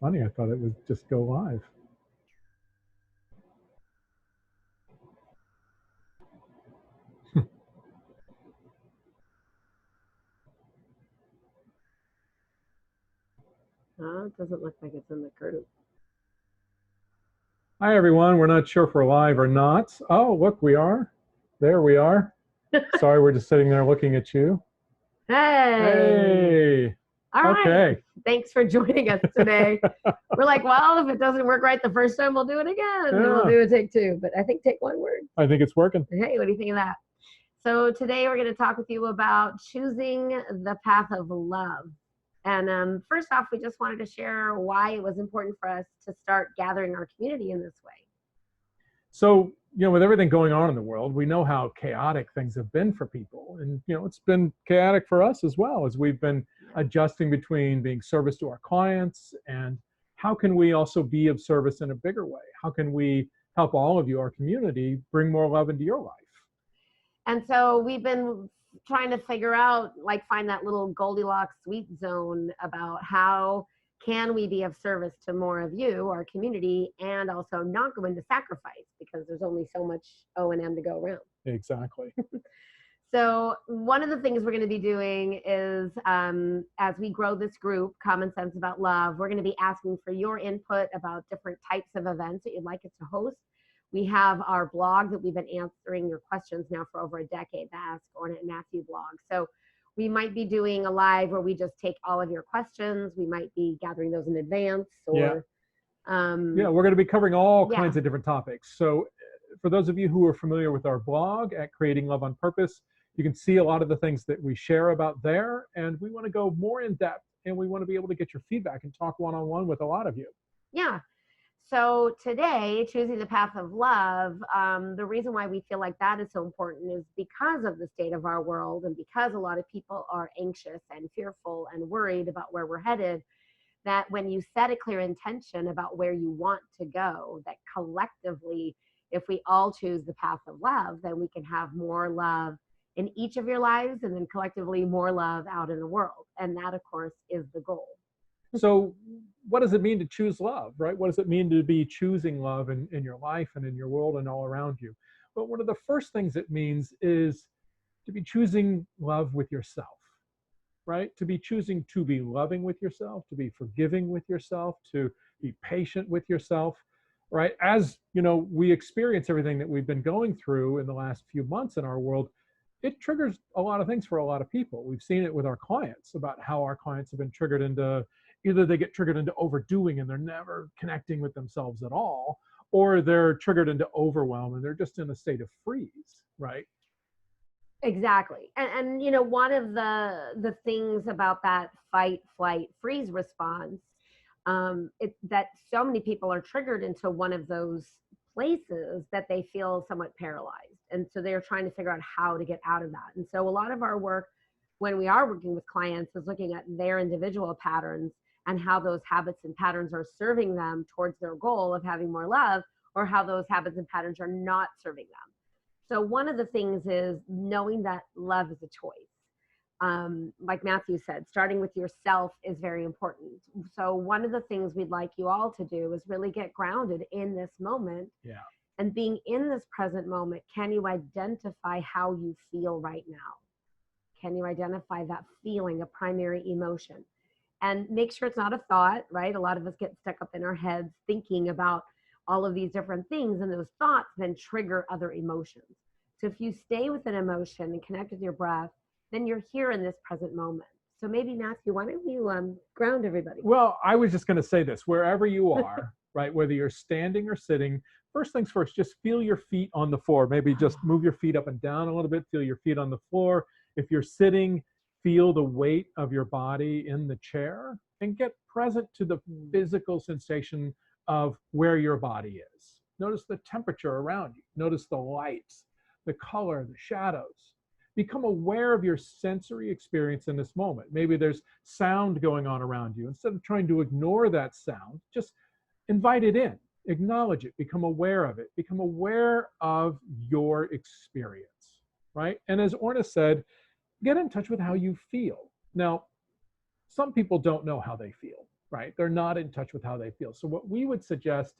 funny. I thought it would just go live. It doesn't look like it's in the group. Hi, everyone. We're not sure if we're live or not. Oh, look, we are. There we are. Sorry, we're just sitting there looking at you. Hey. Hey. All right. Okay. Thanks for joining us today. We're like, well, if it doesn't work right the first time, we'll do it again. And we'll do a take two. But I think take one word. I think it's working. Hey, what do you think of that? So today we're going to talk with you about choosing the path of love. And first off, we just wanted to share why it was important for us to start gathering our community in this way. So, with everything going on in the world, we know how chaotic things have been for people. And, it's been chaotic for us as well as we've been adjusting between being service to our clients and how can we also be of service in a bigger way? How can we help all of you, our community, bring more love into your life? And so we've been trying to figure out, find that little Goldilocks sweet zone about how can we be of service to more of you, our community, and also not go into sacrifice because there's only so much O&M to go around. Exactly. So one of the things we're going to be doing is as we grow this group, Common Sense About Love, we're going to be asking for your input about different types of events that you'd like us to host. We have our blog that we've been answering your questions now for over a decade, the Ask Ornette and Matthew blog. So we might be doing a live where we just take all of your questions. We might be gathering those in advance. Or, we're going to be covering all kinds of different topics. So for those of you who are familiar with our blog at Creating Love on Purpose, you can see a lot of the things that we share about there. And we want to go more in depth and we want to be able to get your feedback and talk one-on-one with a lot of you. Yeah. So today, choosing the path of love, the reason why we feel like that is so important is because of the state of our world and because a lot of people are anxious and fearful and worried about where we're headed, that when you set a clear intention about where you want to go, that collectively, if we all choose the path of love, then we can have more love in each of your lives and then collectively more love out in the world. And that, of course, is the goal. So what does it mean to choose love, right? What does it mean to be choosing love in your life and in your world and all around you? But one of the first things it means is to be choosing love with yourself, right? To be choosing to be loving with yourself, to be forgiving with yourself, to be patient with yourself, right? As we experience everything that we've been going through in the last few months in our world, it triggers a lot of things for a lot of people. We've seen it with our clients about how our clients have been triggered into either they get triggered into overdoing and they're never connecting with themselves at all, or they're triggered into overwhelm and they're just in a state of freeze, right? Exactly. And one of the things about that fight, flight, freeze response, that so many people are triggered into one of those places that they feel somewhat paralyzed. And so they're trying to figure out how to get out of that. And so a lot of our work when we are working with clients is looking at their individual patterns and how those habits and patterns are serving them towards their goal of having more love, or how those habits and patterns are not serving them. So one of the things is knowing that love is a choice. Like Matthew said, starting with yourself is very important. So one of the things we'd like you all to do is really get grounded in this moment. Yeah. And being in this present moment, can you identify how you feel right now? Can you identify that feeling, a primary emotion? And make sure it's not a thought, right? A lot of us get stuck up in our heads thinking about all of these different things, and those thoughts then trigger other emotions. So if you stay with an emotion and connect with your breath, then you're here in this present moment. So maybe Matthew, why don't you ground everybody? Well, I was just going to say this, wherever you are, right, whether you're standing or sitting, first things first, just feel your feet on the floor. Maybe just move your feet up and down a little bit, feel your feet on the floor. If you're sitting, feel the weight of your body in the chair and get present to the physical sensation of where your body is. Notice the temperature around you. Notice the lights, the color, the shadows. Become aware of your sensory experience in this moment. Maybe there's sound going on around you. Instead of trying to ignore that sound, just invite it in, acknowledge it, become aware of it, become aware of your experience, right? And as Orna said, get in touch with how you feel. Now, some people don't know how they feel. right? They're not in touch with how they feel. So what we would suggest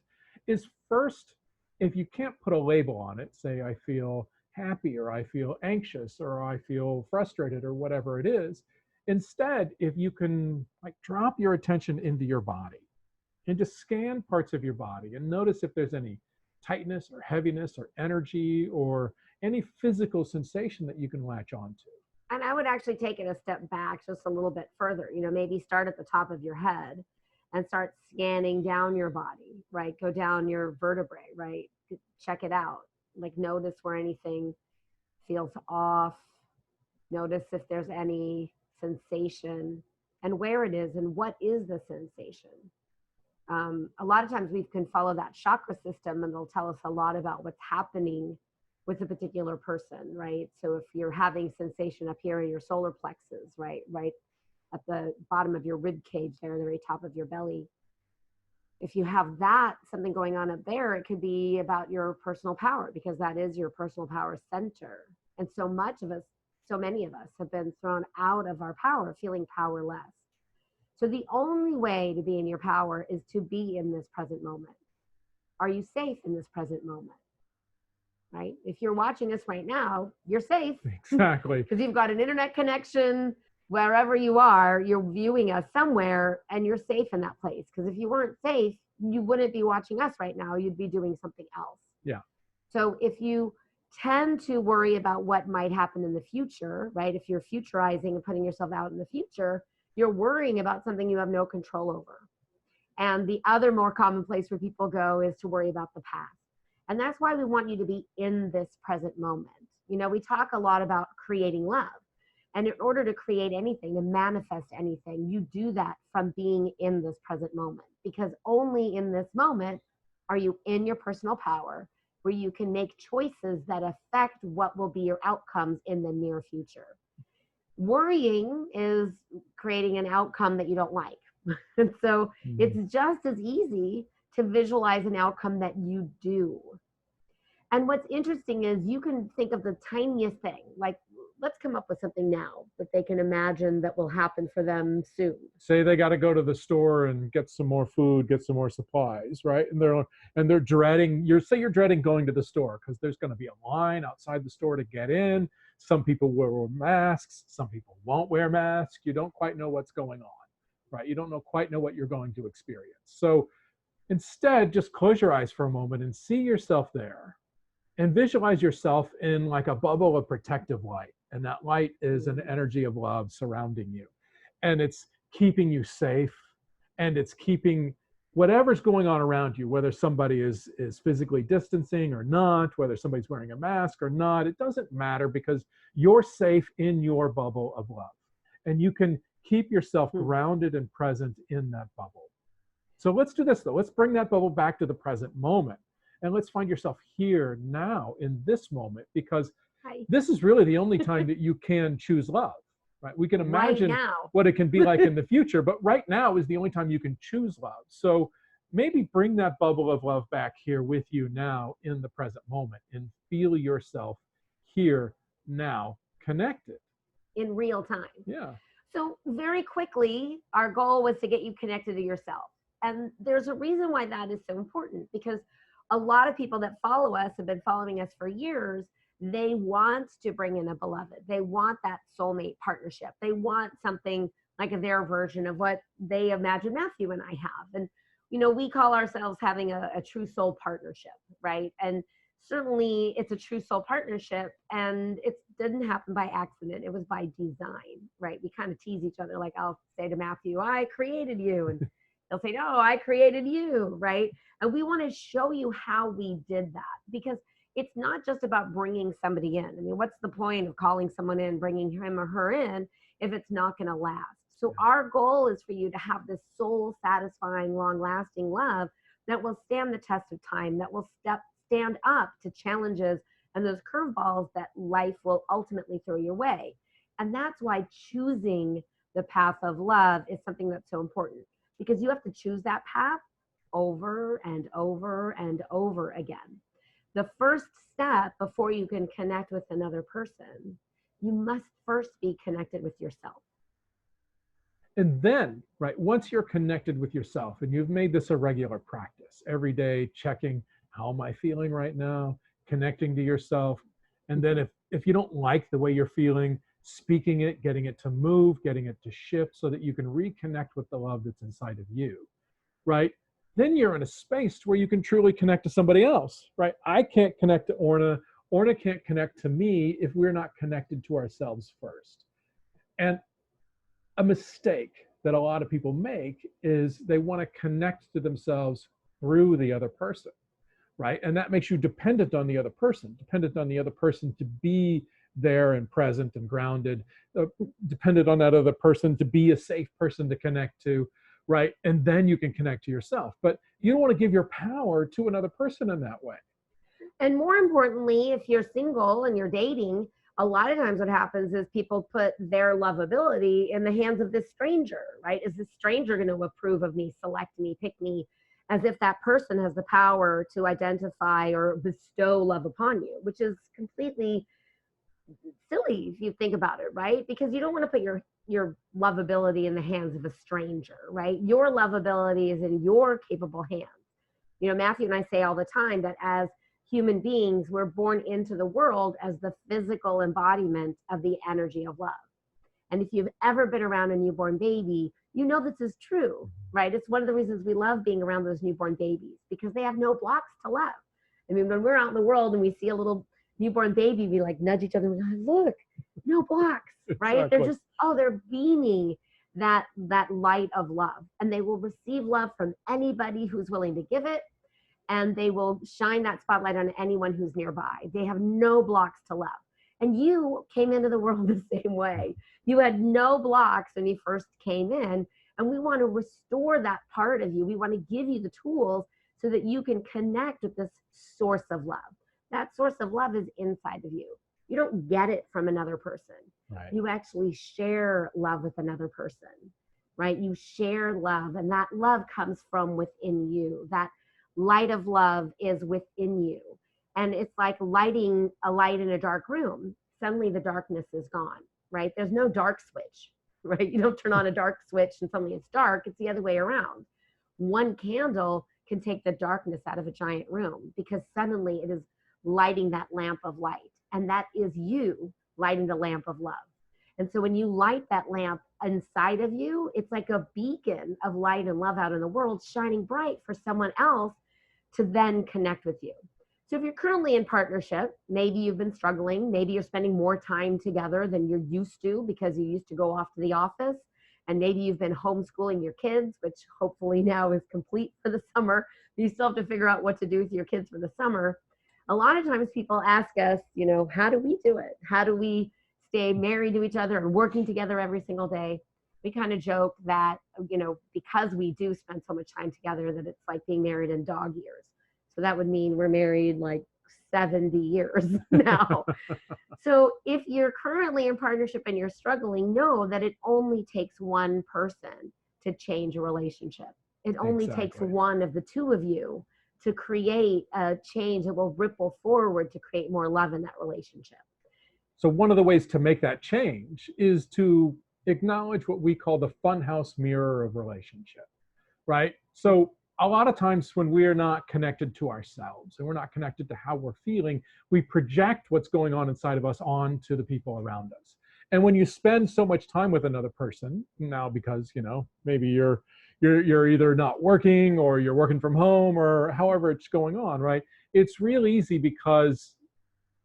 is first, if you can't put a label on it, say I feel happy or I feel anxious or I feel frustrated or whatever it is, instead, if you can like drop your attention into your body and just scan parts of your body and notice if there's any tightness or heaviness or energy or any physical sensation that you can latch onto. And I would actually take it a step back just a little bit further, maybe start at the top of your head and start scanning down your body, right? Go down your vertebrae, right? Check it out. Like notice where anything feels off. Notice if there's any sensation and where it is and what is the sensation. A lot of times we can follow that chakra system and they'll tell us a lot about what's happening with a particular person, right? So if you're having sensation up here in your solar plexus, right at the bottom of your rib cage there, the very top of your belly, if you have that, something going on up there, it could be about your personal power, because that is your personal power center. And so many of us have been thrown out of our power, feeling powerless. So the only way to be in your power is to be in this present moment. Are you safe in this present moment? Right? If you're watching us right now, you're safe. Exactly. Because you've got an internet connection wherever you are, you're viewing us somewhere and you're safe in that place. Because if you weren't safe, you wouldn't be watching us right now. You'd be doing something else. Yeah. So if you tend to worry about what might happen in the future, right? If you're futurizing and putting yourself out in the future, you're worrying about something you have no control over. And the other more common place where people go is to worry about the past. And that's why we want you to be in this present moment. We talk a lot about creating love. And in order to create anything, to manifest anything, you do that from being in this present moment. Because only in this moment are you in your personal power, where you can make choices that affect what will be your outcomes in the near future. Worrying is creating an outcome that you don't like. And so it's just as easy to visualize an outcome that you do. And what's interesting is you can think of the tiniest thing, like let's come up with something now that they can imagine that will happen for them soon. Say they got to go to the store and get some more food, get some more supplies, right? And they're dreading. You're dreading going to the store because there's going to be a line outside the store to get in. Some people wear masks, some people won't wear masks. You don't quite know what's going on, right? You don't quite know what you're going to experience. So instead, just close your eyes for a moment and see yourself there and visualize yourself in like a bubble of protective light. And that light is an energy of love surrounding you. And it's keeping you safe, and it's keeping whatever's going on around you, whether somebody is physically distancing or not, whether somebody's wearing a mask or not, it doesn't matter, because you're safe in your bubble of love. And you can keep yourself grounded and present in that bubble. So let's do this though. Let's bring that bubble back to the present moment. And let's find yourself here now in this moment, because this is really the only time that you can choose love, right? We can imagine what it can be like in the future, but right now is the only time you can choose love. So maybe bring that bubble of love back here with you now in the present moment and feel yourself here now, connected. In real time. Yeah. So very quickly, our goal was to get you connected to yourself. And there's a reason why that is so important, because a lot of people that follow us have been following us for years. They want to bring in a beloved. They want that soulmate partnership. They want something like their version of what they imagine Matthew and I have. And, we call ourselves having a true soul partnership, right? And certainly it's a true soul partnership, and it didn't happen by accident. It was by design, right? We kind of tease each other. Like I'll say to Matthew, I created you. And he'll say, no, I created you, right? And we want to show you how we did that, because it's not just about bringing somebody in. I mean, what's the point of calling someone in, bringing him or her in, if it's not going to last? So our goal is for you to have this soul satisfying, long lasting love that will stand the test of time, that will stand up to challenges and those curveballs that life will ultimately throw your way. And that's why choosing the path of love is something that's so important, because you have to choose that path over and over and over again. The first step before you can connect with another person, you must first be connected with yourself. And then, right, once you're connected with yourself and you've made this a regular practice, every day checking, how am I feeling right now, connecting to yourself. And then if you don't like the way you're feeling, speaking it, getting it to move, getting it to shift so that you can reconnect with the love that's inside of you, right? Then you're in a space where you can truly connect to somebody else, right? I can't connect to Orna. Orna can't connect to me if we're not connected to ourselves first. And a mistake that a lot of people make is they want to connect to themselves through the other person, right? And that makes you dependent on the other person to be there and present and grounded, dependent on that other person to be a safe person to connect to, right? And then you can connect to yourself. But you don't want to give your power to another person in that way. And more importantly, if you're single and you're dating, a lot of times what happens is people put their lovability in the hands of this stranger, right? Is this stranger going to approve of me, select me, pick me, as if that person has the power to identify or bestow love upon you, which is completely silly if you think about it, right? Because you don't want to put your lovability in the hands of a stranger, right? Your lovability is in your capable hands. You know, Matthew and I say all the time that as human beings, we're born into the world as the physical embodiment of the energy of love. And if you've ever been around a newborn baby, you know this is true, right? It's one of the reasons we love being around those newborn babies, because they have no blocks to love. I mean, when we're out in the world and we see a little newborn baby, we like nudge each other and we go, look, no blocks, right? Exactly. They're just, they're beaming that light of love, and they will receive love from anybody who's willing to give it. And they will shine that spotlight on anyone who's nearby. They have no blocks to love. And you came into the world the same way. You had no blocks when you first came in. And we want to restore that part of you. We want to give you the tools so that you can connect with this source of love. That source of love is inside of you. You don't get it from another person. Right. You actually share love with another person, right? You share love, and that love comes from within you. That light of love is within you. And it's like lighting a light in a dark room. Suddenly the darkness is gone, right? There's no dark switch, right? You don't turn on a dark switch and suddenly it's dark. It's the other way around. One candle can take the darkness out of a giant room because suddenly it is lighting that lamp of light. And that is you lighting the lamp of love. And so when you light that lamp inside of you, it's like a beacon of light and love out in the world, shining bright for someone else to then connect with you. So if you're currently in partnership, maybe you've been struggling, maybe you're spending more time together than you're used to because you used to go off to the office, and maybe you've been homeschooling your kids, which hopefully now is complete for the summer. You still have to figure out what to do with your kids for the summer. A lot of times people ask us, you know, how do we do it? How do we stay married to each other and working together every single day? We kind of joke that, you know, because we do spend so much time together, that it's like being married in dog years. So that would mean we're married like 70 years now. So if you're currently in partnership and you're struggling, know that it only takes one person to change a relationship. It only takes one of the two of you to create a change that will ripple forward to create more love in that relationship. So one of the ways to make that change is to acknowledge what we call the funhouse mirror of relationship, right? So a lot of times when we're not connected to ourselves and we're not connected to how we're feeling, we project what's going on inside of us onto the people around us. And when you spend so much time with another person now, because, you know, maybe you're either not working or you're working from home or however it's going on, right? It's real easy because,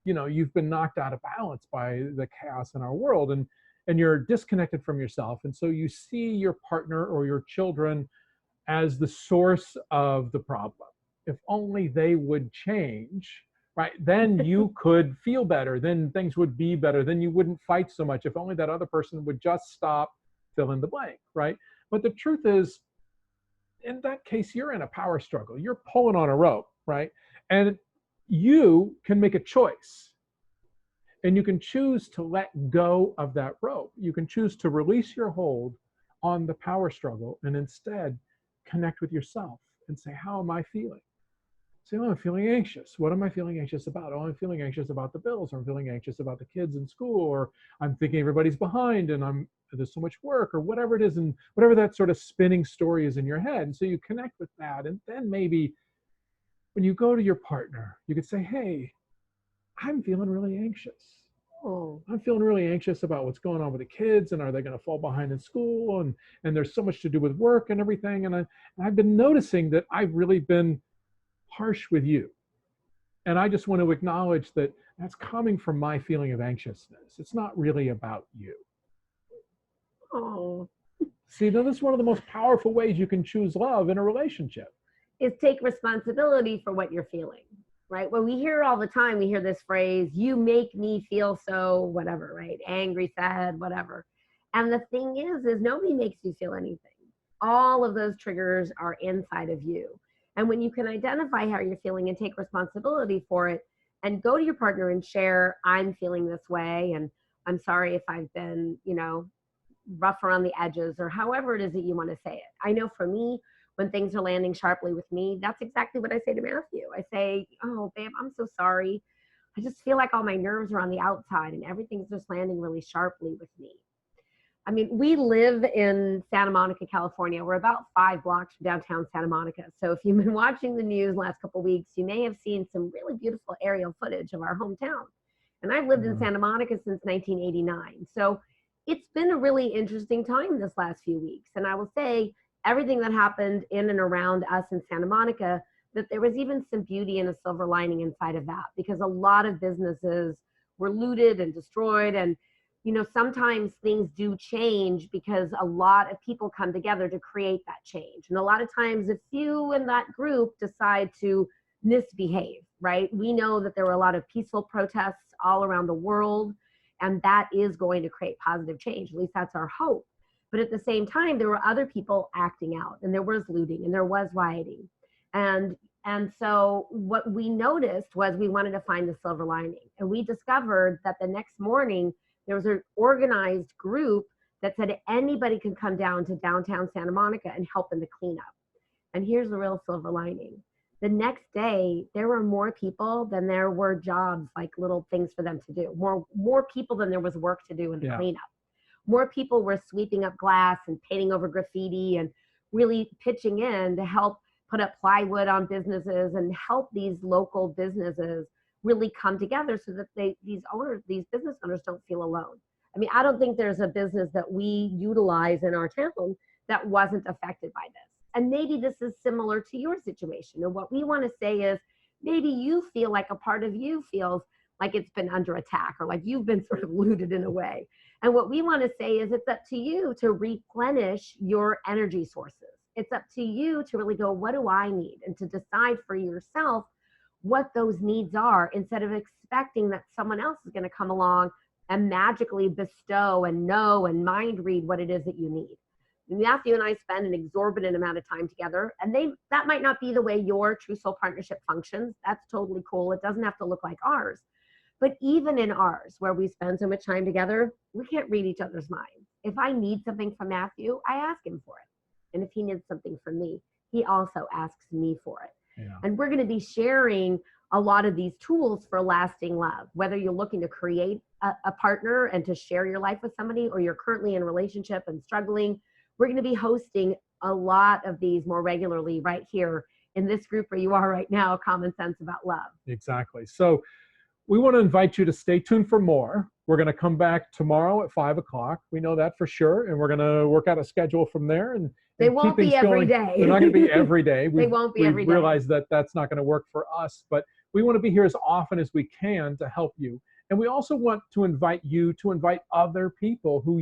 you know, you've been knocked out of balance by the chaos in our world, and you're disconnected from yourself. And so you see your partner or your children as the source of the problem. If only they would change, right? Then you could feel better. Then things would be better. Then you wouldn't fight so much. If only that other person would just stop, fill in the blank, right? But the truth is, in that case, you're in a power struggle. You're pulling on a rope, right? And you can make a choice. And you can choose to let go of that rope. You can choose to release your hold on the power struggle and instead connect with yourself and say, how am I feeling? Say, oh, I'm feeling anxious. What am I feeling anxious about? Oh, I'm feeling anxious about the bills, or I'm feeling anxious about the kids in school, or I'm thinking everybody's behind and I'm there's so much work or whatever it is, and whatever that sort of spinning story is in your head. And so you connect with that. And then maybe when you go to your partner, you could say, hey, I'm feeling really anxious. Oh, I'm feeling really anxious about what's going on with the kids, and are they going to fall behind in school? And there's so much to do with work and everything. And I've been noticing that I've really been harsh with you. And I just want to acknowledge that that's coming from my feeling of anxiousness. It's not really about you. oh. See, this is one of the most powerful ways you can choose love in a relationship. Is take responsibility for what you're feeling, right? Well, we hear all the time, we hear this phrase, you make me feel so whatever, right? Angry, sad, whatever. And the thing is nobody makes you feel anything. All of those triggers are inside of you. And when you can identify how you're feeling and take responsibility for it and go to your partner and share, I'm feeling this way, and I'm sorry if I've been, rough around the edges, or however it is that you want to say it. I know for me, when things are landing sharply with me, that's exactly what I say to Matthew. I say, oh, babe, I'm so sorry. I just feel like all my nerves are on the outside and everything's just landing really sharply with me. I mean, we live in Santa Monica, California. We're about 5 blocks from downtown Santa Monica. So if you've been watching the news last couple of weeks, you may have seen some really beautiful aerial footage of our hometown. And I've lived in Santa Monica since 1989. So it's been a really interesting time this last few weeks. And I will say everything that happened in and around us in Santa Monica, that there was even some beauty and a silver lining inside of that, because a lot of businesses were looted and destroyed. And, sometimes things do change because a lot of people come together to create that change. And a lot of times a few in that group decide to misbehave, right? We know that there were a lot of peaceful protests all around the world, and that is going to create positive change. At least that's our hope. But at the same time, there were other people acting out, and there was looting, and there was rioting. And so what we noticed was we wanted to find the silver lining. And we discovered that the next morning, there was an organized group that said anybody could come down to downtown Santa Monica and help in the cleanup. And here's the real silver lining. The next day, there were more people than there were jobs, like little things for them to do. More people than there was work to do in the cleanup. More people were sweeping up glass and painting over graffiti and really pitching in to help put up plywood on businesses and help these local businesses really come together so that these business owners don't feel alone. I mean, I don't think there's a business that we utilize in our town that wasn't affected by this. And maybe this is similar to your situation. And what we want to say is maybe you feel like a part of you feels like it's been under attack, or like you've been sort of looted in a way. And what we want to say is it's up to you to replenish your energy sources. It's up to you to really go, what do I need? And to decide for yourself what those needs are, instead of expecting that someone else is going to come along and magically bestow and know and mind read what it is that you need. Matthew and I spend an exorbitant amount of time together, and that might not be the way your True Soul Partnership functions. That's totally cool. It doesn't have to look like ours. But even in ours, where we spend so much time together, we can't read each other's minds. If I need something from Matthew, I ask him for it. And if he needs something from me, he also asks me for it. Yeah. And we're going to be sharing a lot of these tools for lasting love, whether you're looking to create a partner and to share your life with somebody, or you're currently in a relationship and struggling. We're going to be hosting a lot of these more regularly right here in this group where you are right now, Common Sense About Love. Exactly. So we want to invite you to stay tuned for more. We're going to come back tomorrow at 5 o'clock. We know that for sure. And we're going to work out a schedule from there. And they won't be every day. They're not going to be every day. They won't be every day. We realize that that's not going to work for us, but we want to be here as often as we can to help you. And we also want to invite you to invite other people who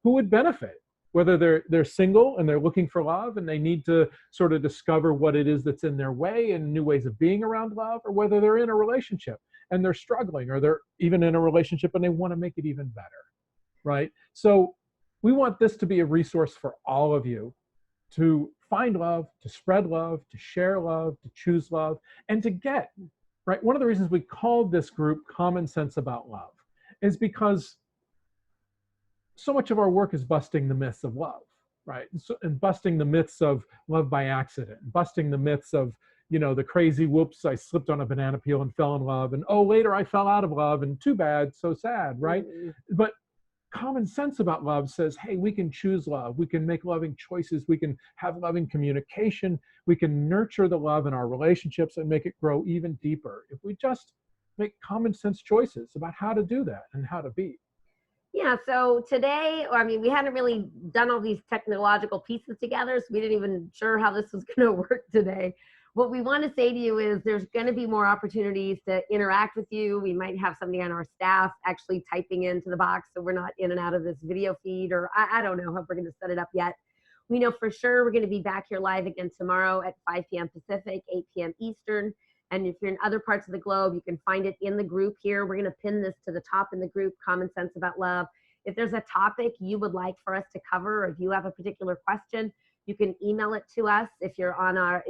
who would benefit, whether they're single and they're looking for love and they need to sort of discover what it is that's in their way and new ways of being around love, or whether they're in a relationship and they're struggling, or they're even in a relationship and they want to make it even better, right? So we want this to be a resource for all of you to find love, to spread love, to share love, to choose love, and to get, right? One of the reasons we called this group Common Sense About Love is because so much of our work is busting the myths of love, right? And busting the myths of love by accident, busting the myths of, the crazy whoops, I slipped on a banana peel and fell in love, and oh, later I fell out of love and too bad, so sad, right? Mm-hmm. But common sense about love says, hey, we can choose love. We can make loving choices. We can have loving communication. We can nurture the love in our relationships and make it grow even deeper if we just make common sense choices about how to do that and how to be. Yeah, so today, I mean, we hadn't really done all these technological pieces together, so we didn't even sure how this was going to work today. What we want to say to you is there's going to be more opportunities to interact with you. We might have somebody on our staff actually typing into the box so we're not in and out of this video feed, or I don't know how we're going to set it up yet. We know for sure we're going to be back here live again tomorrow at 5 p.m. Pacific, 8 p.m. Eastern. And if you're in other parts of the globe, you can find it in the group here. We're going to pin this to the top in the group, Common Sense About Love. If there's a topic you would like for us to cover, or if you have a particular question, you can email it to us. If you're on our,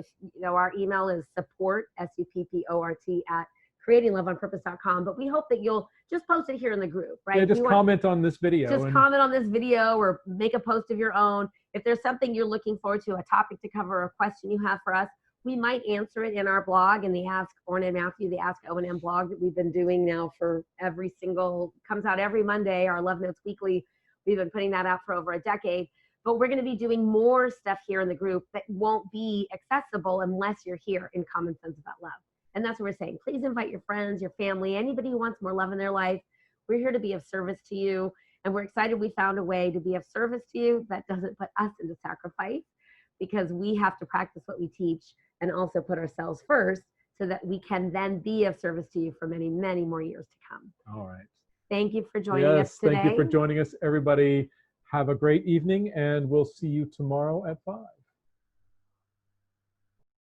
our email is support, SUPPORT, at creatingloveonpurpose.com. But we hope that you'll just post it here in the group, right? Yeah, just comment on this video. Just comment on this video or make a post of your own. If there's something you're looking forward to, a topic to cover, a question you have for us, we might answer it in our blog, in the Ask Orrin and Matthew, the Ask O&M blog that we've been doing now for comes out every Monday, our Love Notes Weekly. We've been putting that out for over a decade. But we're going to be doing more stuff here in the group that won't be accessible unless you're here in Common Sense About Love. And that's what we're saying. Please invite your friends, your family, anybody who wants more love in their life. We're here to be of service to you. And we're excited we found a way to be of service to you that doesn't put us into sacrifice, because we have to practice what we teach and also put ourselves first so that we can then be of service to you for many, many more years to come. All right. Thank you for joining us today. Thank you for joining us, everybody. Have a great evening, and we'll see you tomorrow at 5.